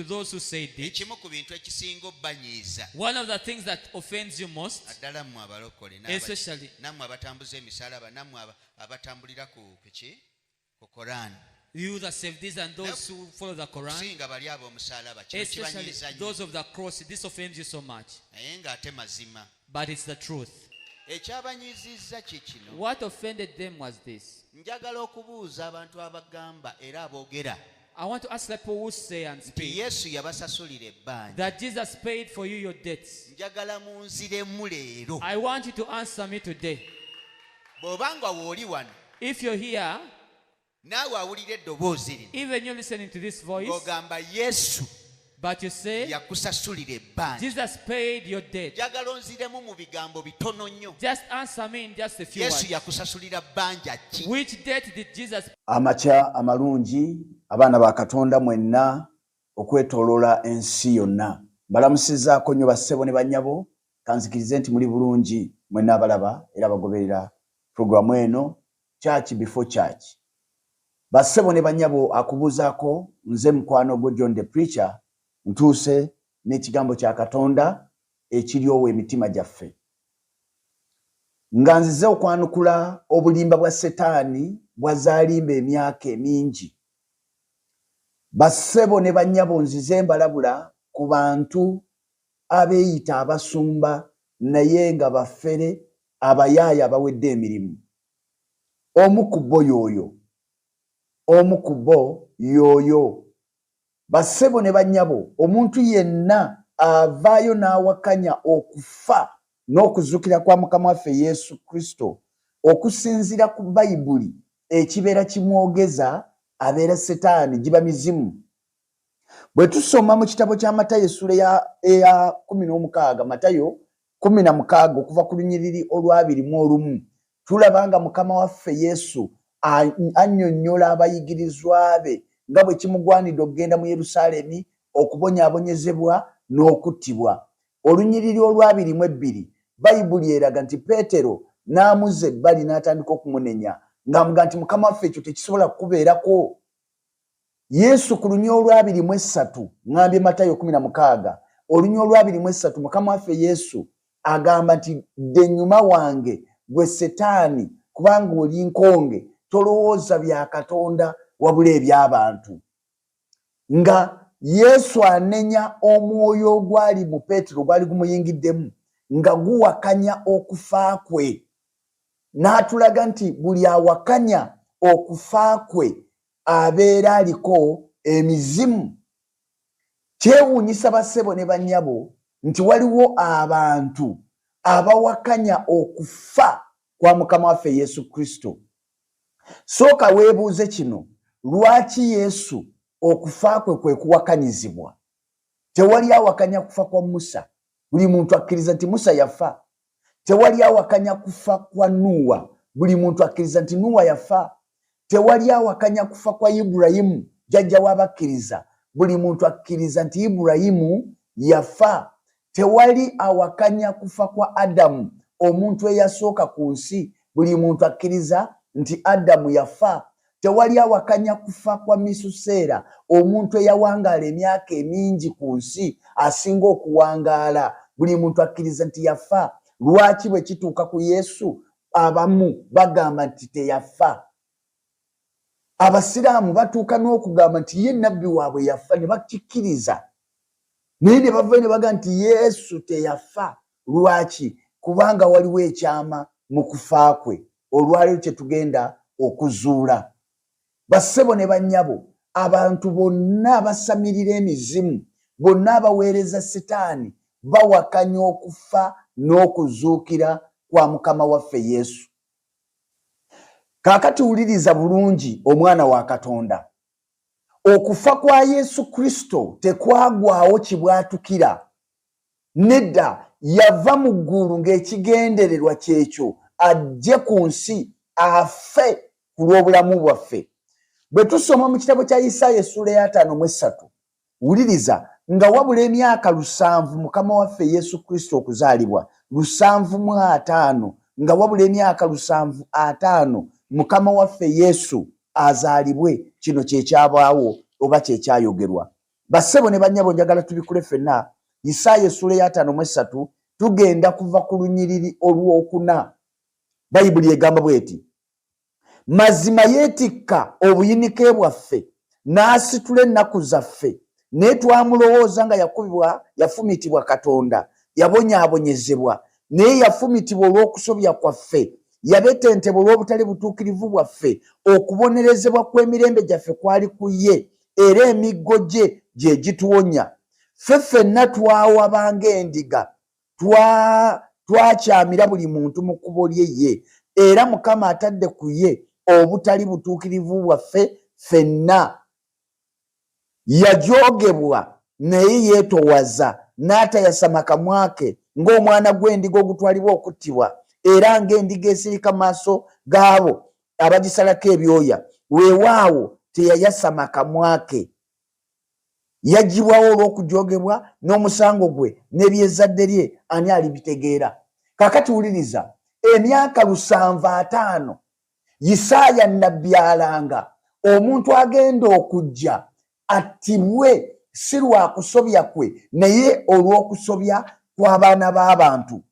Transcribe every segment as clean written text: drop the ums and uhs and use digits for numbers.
those who said it, ekimu ku bintu ekisinga obbanyiiza one of the things that offends you most, addala mmwe abalokole especially nammwe abatambuza emisalaba nammwe abatambulira ku Quran, you that save this and those who follow the Quran, singa bali abo omusalaba kino especially kibanyiiza nnyo those of the cross, this offends you so much. naye ng'ate mazima. But it's the truth. Ekyabanyiizizza kikino, What offended them was this. njagala okubuuza abantu abagamba era aboogera I want to ask the people who say and nti speak Yesu yabasasulira ebbanja. that Jesus paid for you your debts. Njagala munziremu leero. I want you to answer me today. Bw'obanga wooli wano If you're here, naawe awulira eddoboozi lino even you're listening to this voice, ng'ogamba Yesu but you say yakusasulira ebbanja, Jesus paid your debt, njagala onziremu mu bigambo bitono nnyo. just answer me in just a few Yesu words. yakusasulira bbanja ki? Which debt did Jesus? Amakya amalungi abaana ba Katonda mwenna okwetooloola ensi yonna. Balamusizaako nnyo bassebo ne bannyabo, kanzikirize nti muli bulungi mwenna abalaba era abagoberera programu eno Church Before Church. Bassebo ne bannyabo akubuuzaako nze mukwano gwo John the Preacher, ntuuse n'ekigambo kya Katonda ekiryowa emitima gyaffe. Nga nzize okwanukula obulimba bwa Setaani bwazaalimba emyaka emingi. Bassebo ne bannyabo nzize mbalabula ku bantu abeeyita abasumba naye nga baffere abayaaya abawedde emirimu. Omu ku bo yooyo. Bassebo ne bannyabo, omuntu yenna avaayo n'awakanya okufa n'okuzukira kwa Mukama waffe Yesu Kristo okusinziira ku Bayibuli ekibeera kimwogeza abeera Setaani, giba mizimu. Bwe tusoma mu kitabo kya Matayo essula eya 16, Matayo 16 okuva ku lunyiriri olwa 21, tulaba nga Mukama waffe Yesu annyonnyola abayigirizwa be nga bwe kimugwanidde okugenda mu Yerusaalemi okubonyaabonyezebwa n'okuttibwa. Olunyiriri olwa 22, Bayibuli eraga nti Peetero n'amuzza ebbali n'atandika okumunenya ng'amuga nti Mukama waffe ekyo tekisobola kukubeerako. Yesu ku lunya olwa 23, ngambye Matayo 16, olunya olwa 23, Mukama waffe Yesu agamba nti dde ennyuma wange gwe Setaani, kubanga oli nkonge, tolowooza bya Katonda wabula eby'abantu. Nga Yesu anenya omwoyo ogwali mu Peetero gwali gumuyingiddemu nga guwakanya okufa kwe. N'atulaga nti buli awakanya okufa kwe abeera aliko emizimu. Kyewuunyisa bassebo ne bannyabo nti waliwo abantu abawakanya okufa kwa Mukama waffe Yesu Kristo. Sooka weebuuze kino, lwaki Yesu okufa kwe kuwakanyizibwa? Tewali awakanya kufa kwa Musa. Buli muntu akkiriza nti Musa yafa. Tewali awakanya kufa kwa Nuwa. Buli muntu akkiriza nti Nuwa yafa. Tewali awakanya kufa kwa Ibulayimu, jjajja w'abakkiriza. Buli muntu akkiriza nti Ibulayimu yafa. Tewali awakanya kufa kwa Adamu, omuntu eyasooka ku nsi. Buli muntu akkiriza nti Adamu yafa. Tewali awakanya kufa kwa Misuseera, omuntu eyawangaala emyaka emingi ku nsi asinga okuwangaala. Buli muntu akkiriza nti yafa. Lwaki bwe kituuka ku Yesu abamu bagamba nti teyafa? Abasiraamu batuuka n'okugamba nti ye nabbi waabwe yafa, ne bakikkiriza. Naye ne bava ne bagamba nti Yesu teyafa. Lwaki? Kubanga waliwo ekyama mu kufa kwe. Olwaleero kye tugenda okuzuula. Bassebo ne bannyabo, abantu bonna abasamirira emizimu, bonna abaweereza Setaani, bawakanya okufa n'okuzuukira kwa Mukama waffe Yesu. Kaakati wuliriza bulungi omwana wa Katonda. Okufa kwa Yesu Kristo tekwagwawo kibwatukira. Nedda, yava mu ggulu ng'ekigendererwa kyekyo ajje ku nsi afe ku lw'obulamu bwaffe. Bwe tusoma mu kitabo kya Isaaya essula ya 5:3, wuliriza, nga wabula emyaka 7 Mukama waffe Yesu Kristo okuzaalibwa, 705, nga wabula emyaka 705 Mukama waffe Yesu azaalibwe, kino kyekyabaawo oba kyekyayogerwa. Bassebo ne bannyabo njagala tubikule ffenna. Isaaya essula ya 5:3 tugenda kuva ku lunyiriri olwokuna. Bayibuli egamba bweti, mazima yeetikka obuyinike bwaffe n'asitula ennaku zaffe, naye twamulowooza nga yakubibwa yafumitibwa Katonda, yabonyaabonyezebwa, naye yafumitibwa olw'okusobya kwaffe, yabetentebwa olw'obutali butuukirivu bwaffe, okubonerezebwa kw'emirembe gyaffe kwali ku ye, era emiggo gye gye gituwonya. Ffe ffenna twawaba ng'endiga, twakyamira buli muntu mu kkubo lye ye, era Mukama atadde ku ye obutali butuukirivu bwaffe ffenna. Yajoogebwa naye yeetowaza, n'atayasama kamwa ke, ng'omwana gw'endiga ogutwalibwa okuttibwa, era ng'endiga esirika maaso gaabo abagisalako ebyoya, weewaawo teyayasama kamwa ke. Yagibwawo olw'okujoogebwa, n'omusango gwe n'eby'ezzadde lye ani alibitegeera. Kaakati wuliriza, emyaka 750 Isaaya nnabbi alanga omuntu agenda okujja attibwe si lwa kusobya kwe, naye olw'okusobya kw'abaana b'abantu.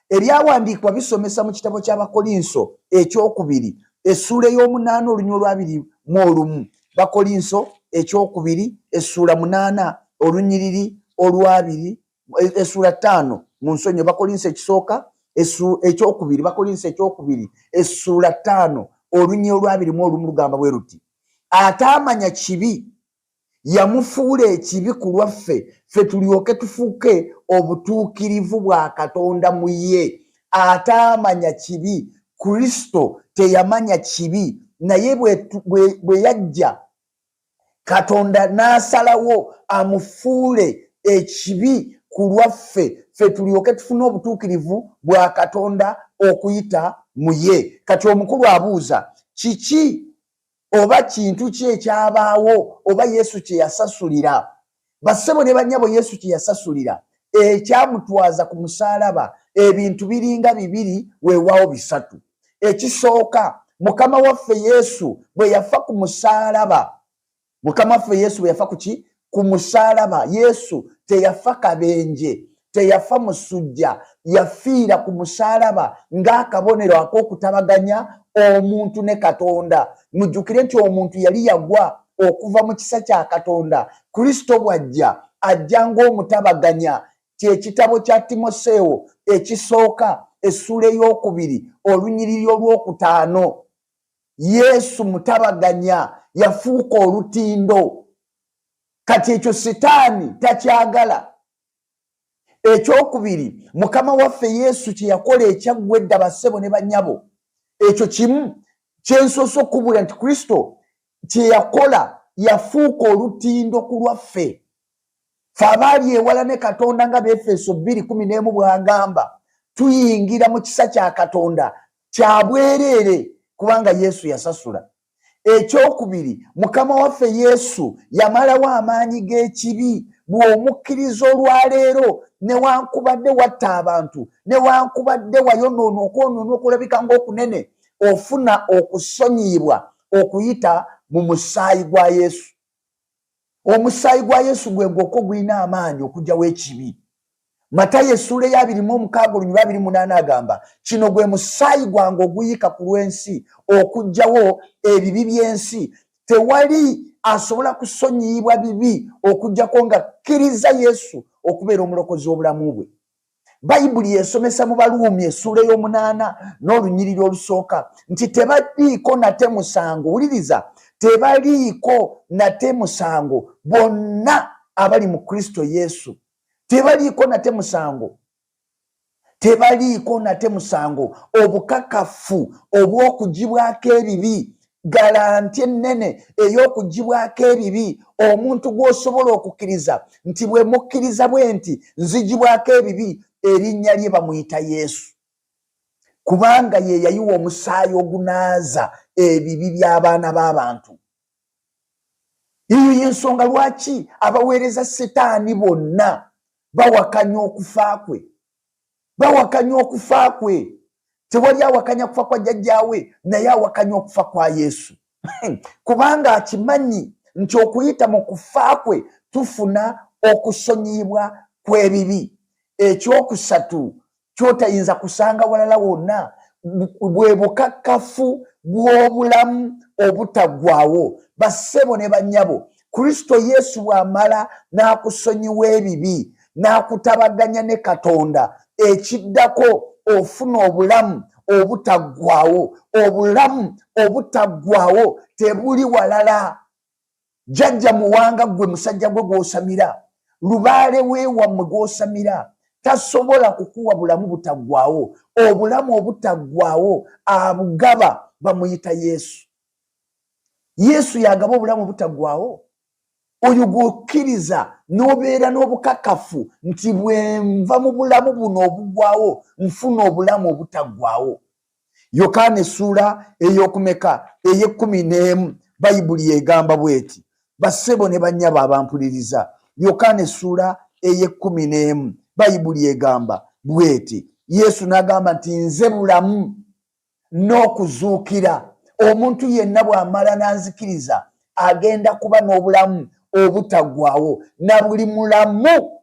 Ebyawandiikibwa bisomesa mu kitabo ky'Abakolinso ekyokubiri essula ey'omunaana olunywa olw'21. Bakolinso ekyokubiri essula 8 olunyiriri olw'2, essula 5 mu nsonyi. Bakolinso ekisooka ekyokubiri, Bakolinso ekyokubiri essula 5 olunyiriri olw'21 lugamba bwe luti, ataamanya kibi yamufuula ekibi ku lwaffe, ffe tulyoke tufuuke obutuukirivu bwa Katonda mu ye. Ataamanya kibi, Kristo teyamanya kibi, naye bwe yajja Katonda n'asalawo amufuule ekibi ku lwaffe, ffe tulyoke tufune obutuukirivu bwa Katonda okuyita mu ye. Kati omukulu abuuza, kiki oba kintu ki ekyabaawo oba Yesu kye yasasulira? Bassebo ne bannyabo, Yesu kye yasasulira ekyamutwaza ku musaalaba, ebintu biringa 2 weewaawo 3. Ekisooka, Mukama waffe Yesu bwe yafa ku musaalaba, Mukama waffe Yesu bwe yafa kuki? Ku musaalaba. Yesu teyafa kabenje, teyafa musujja, yafiira ku musaalaba ng'akabonero ak'okutabaganya omuntu ne Katonda. Mujjukire nti omuntu yali yagwa okuva mu kisa kya Katonda. Kristo bw'ajja, ajja ng'omutabaganya. Ky'ekitabo kya Timoseewo ekisooka essula ey'okubiri olunyiriri olw'5. Yesu mutabaganya, yafuuka olutindo. Kati ekyo Sitaani takyagala. Ekyokubiri, Mukama waffe Yesu kye yakola ekyaggwa edda, bassebo ne bannyabo, ekyo kimu kyensoose okubula nti Kristo kye yakola, yafuuka olutindo ku lwaffe. Ffe abaali ewala ne Katonda nga Befeso 2:11 bw'agamba, tuyingira mu kisa kya Katonda kya bwereere kubanga Yesu yasasula. Ekyokubiri, Mukama waffe Yesu yamalawo amaanyi g'ekibi. Bw'omukkiriza olwaleero, newankubadde watta abantu, newankubadde wayonoona okwonoona okulabika ng'okunene, ofuna okusonyiyibwa okuyita mu musaayi gwa Yesu. Omusaayi gwa Yesu gwe gwokka gulina amaanyi okugyawo ekibi. Matayo essula ya 26:28 agamba, kino gwe musaayi gwange oguyika ku lw'ensi okuggyawo ebibi by'ensi. Tewali asobola kusonyiyibwa bibi okuggyako nga kkiriza Yesu okubeera omulokozi w'obulamu bwe. Bayibuli esomesa mu Baluumi essula ey'omunaana n'olunyiriri olusooka nti tebaliiko nate musango. Wuliriza, tebaliiko nate musango bonna abali mu Kristo Yesu. Tebaliiko nate musango. Tebaliiko nate musango. Obukakafu obw'okugibwako ebibi, garanti ennene ey'okugibwako ebibi, omuntu gw'osobola okukkiriza nti bwe mukkiriza bwe nti nzigibwako ebibi, erinnya lye bamuyita Yesu, kubanga ye yayiwa omusaayi ogunaaza ebibi by'abaana b'abantu. Eyo y'ensonga lwaki abaweereza Sitaani bonna bawakanya okufa kwe. Bawakanya okufa kwe. Tewali awakanya kufa kwa jjajjaawe, naye awakanya okufa kwa Yesu. Kubanga akimanyi nti okuyita mu kufa kwe tufuna okusonyibwa kw'ebibi. Ekyokusatu kyotayinza kusanga walala wonna bwe bukakafu bw'obulamu obutaggwaawo. Bassebo ne bannyabo, Kristo Yesu bw'amala n'akusonyiwa ebibi n'akutabaganya ne Katonda, ekiddako ofuna obulamu obutaggwaawo. Obulamu obutaggwaawo tebuli walala. Jjajja muwanga gwe musajja gwe gw'osamira, lubaale weewammwe gw'osamira, tasobola kukuwa bulamu butaggwaawo. Obulamu obutaggwaawo abugaba bamuyita Yesu. Yesu yagaba obulamu obutaggwaawo. Oyo gw'okkiriza n'obeera n'obukakafu nti bwe nva mu bulamu buno obuggwaawo nfuna obulamu obutaggwaawo. Yokaana essuula ey'okumeka ey'11 Bayibuli egamba bw'eti. Bassebo ne bannyabo abampuliriza, Yokaana essuula ey'11 Bayibuli egamba bw'eti. Yesu n'agamba nti nze bulamu n'okuzuukira. Omuntu yenna bw'amala n'anzikiriza agenda kuba n'obulamu obutaggwaawo. Na buli mulamu,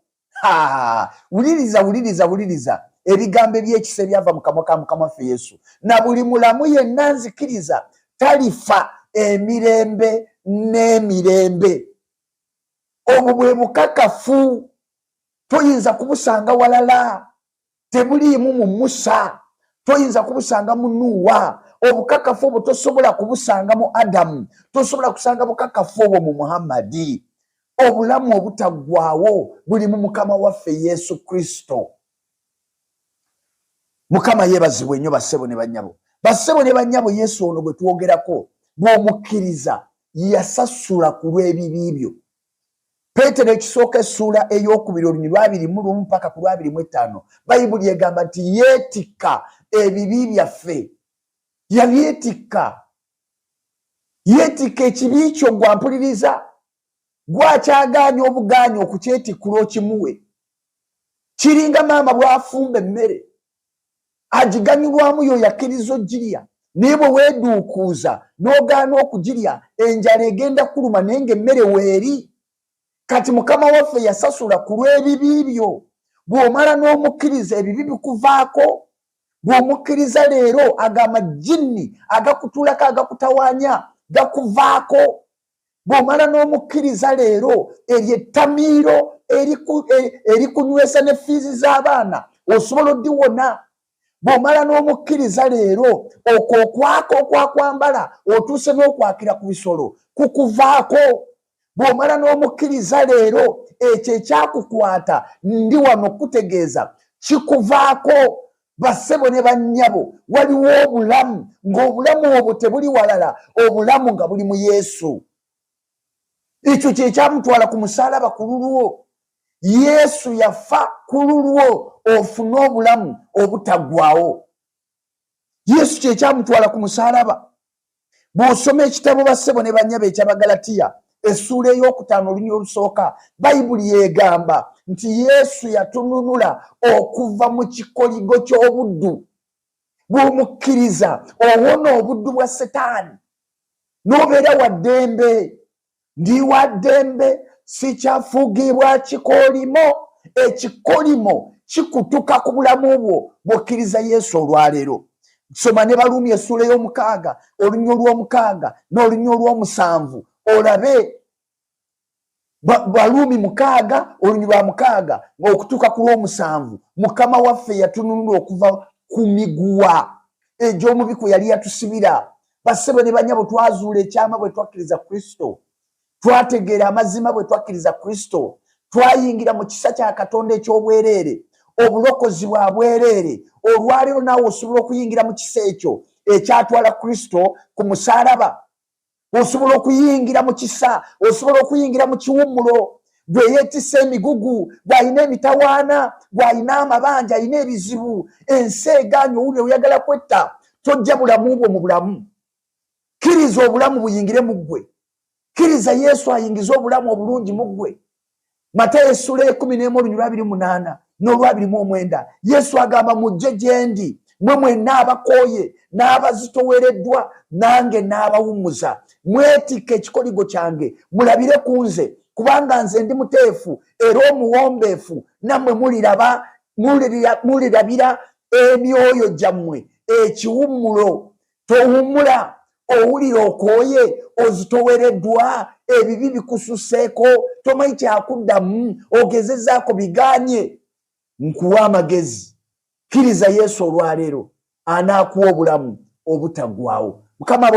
wuliriza ebigambo eby'ekisa ebyava mu kamwa ka Mukama waffe Yesu. Na buli mulamu yenna nzikiriza talifa emirembe n'emirembe. Obwo bwe bukakafu toyinza kubusanga walala. Tebuliimu mu Musa, toyinza kubusanga mu Nuuwa. Obukakafu obwo tosobola kubusanga mu Adamu, tosobola kusanga bukakafu obwo mu Muhammadi. Obulamu obutaggwaawo buli mu Mukama waffe Yesu Kristo. Mukama yeebazibwe nnyo bassebo ne bannyabo. Bassebo ne bannyabo, Yesu ono gwe twogerako bw'omukkiriza yasasula ku lw'ebibi byo. Peetero ekisooka essuula ey'okubiri olunyiri 21 mpaka ku 25 Bayibuli egamba nti yeetikka ebibi byaffe. Yabyetikka. Yeetikka ekibi kyo gwampuliriza. Gwakyagaanya obugaanya okukyetikkula okimuwe. Kiringa maama bw'afumba emmere agiganyulwamu yo yakkiriza ogirya, naye bwe weeduukuuza n'ogaana okugirya enjala egenda kuluma naye ng'emmere weeri. Kati Mukama waffe yasasula ku lw'ebibi byo. Bw'omala n'omukkiriza ebibi bikuvaako. Bw'omukkiriza leero ag'amajjinni agakutuulako agakutawaanya gakuvaako. Bw'omala n'omukkiriza leero eryo ettamiiro erikunywesa ne fiizi z'abaana osobola oddiwona. Bw'omala n'omukkiriza leero okwokwako okwakwambala otuuse n'okwakira ku bisolo kukuvaako. Bw'omala n'omukkiriza leero ekyo ekyakukwata ndi wano kutegeeza kikuvaako. Bassebo ne bannyabo, waliwo obulamu ng'obulamu obwo tebuli walala, obulamu nga buli mu Yesu. Ekyo kye kyamutwala ku musaalaba ku lulwo. Yesu yafa ku lulwo ofune obulamu obutaggwaawo. Yesu kye kyamutwala ku musaalaba. Bw'osoma ekitabo bassebo ne bannyabo eky'Abagalatiya essuula ey'okutaano olunyiri olusooka, Bayibuli egamba nti Yesu yatununula okuva mu kikoligo ky'obuddu. Bw'omukkiriza owona obuddu bwa Setaani n'obeera wa ddembe. Ndi wa ddembe, sikyafugibwa kikolimo. Ekikolimo kikutuka ku bulamu bwo bw'okkiriza Yesu olwaleero. Soma ne Baluumi essuula ey'omukaaga olunyiri olw'omukaaga n'olunyiri olw'omusanvu olabe. Baluumi 6 olunyiri lwa 6 okutuuka ku lw'omusanvu. Mukama waffe yatununula okuva ku miguwa egy'omubi kwe yali yatusibira. Bassebo ne bannyabo, twazuula ekyama bwe twakkiriza Kristo. Twategeera amazima bwe twakkiriza Kristo. Twayingira mu kisa kya Katonda eky'obwereere, obulokozi bwa bwereere. Olwaleero naawe osobola okuyingira mu kisa ekyo ekyatwala Kristo ku musaalaba. Osobola okuyingira mu kisa, osobola okuyingira mu kiwummulo. Gwe yeetisse emigugu, bw'alina emitawaana, bw'alina amabanja, alina ebizibu, ensi egaanye, owulire oyagala kwetta, tojja bulamu bwo mu bulamu. Kkiriza obulamu buyingire mu ggwe. Kkiriza Yesu ayingize obulamu obulungi mu ggwe. Matayo essuula 11 olunyiri 28 n'olwa29 Yesu agamba mujje gye ndi mmwe mwenna abakooye n'abazitowereddwa nange n'abawummuza. Mwetikke ekikoligo kyange mulabire ku nze kubanga nze ndi muteefu era omuwombeefu, nammwe mulirabira emyoyo gyammwe ekiwummulo. Towummula, owulira okooye, ozitowereddwa, ebibi bikususeeko, tomanyi kyakuddamu, ogezezaako biganye. Nkuwa amagezi, kkiriza Yesu olwaleero anaakuwa obulamu obutaggwaawo. Mukama